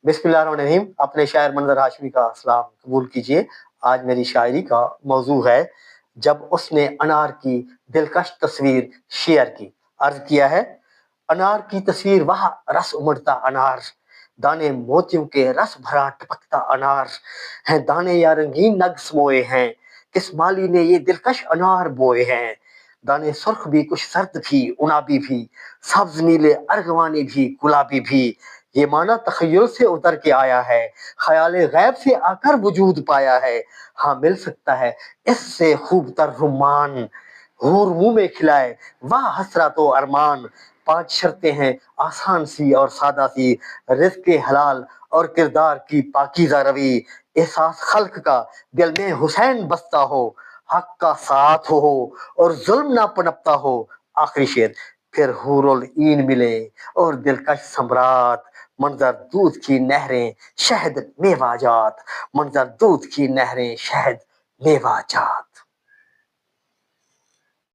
बिस्मिल्लाहिर्रहमानिर्रहीम। अपने शायर मंजर हाशमी का सलाम कबूल कीजिए। आज मेरी शायरी का मौजू है जब उसने अनार की दिलकश तस्वीर शेयर की। अर्ज किया है, अनार की तस्वीर वाह रस उमड़ता अनार, दाने मोतियों के रस भरा टपकता अनार हैं, दाने या रंगीन नग समोए हैं, किस माली ने ये दिलकश अनार बोए हैं। दाने सुर्ख भी कुछ सर्द भी उनाबी भी, सब्ज नीले अर्गवानी भी गुलाबी भी, ये माना तखय्युल से उतर के आया है, ख्याल गैब से आकर वजूद पाया है। हाँ मिल सकता है इससे खूब तर रुमान, हूर मुंह में खिलाए वाह हसरत व अरमान। पांच शर्तें हैं आसान सी और सादा सी, रिज़्क़ हलाल और किरदार की पाकीज़ा रवी, एहसास खल्क का दिल में हुसैन बसता हो, हक का साथ हो और जुल्म ना पनपता हो। आखिरी शेर, फिर हूरुल ईन मिले और दिलकश सम्राट, मंजर दूध की नहरें शहद मेवा जात, मंजर दूध की नहरें शहद मेवा जात।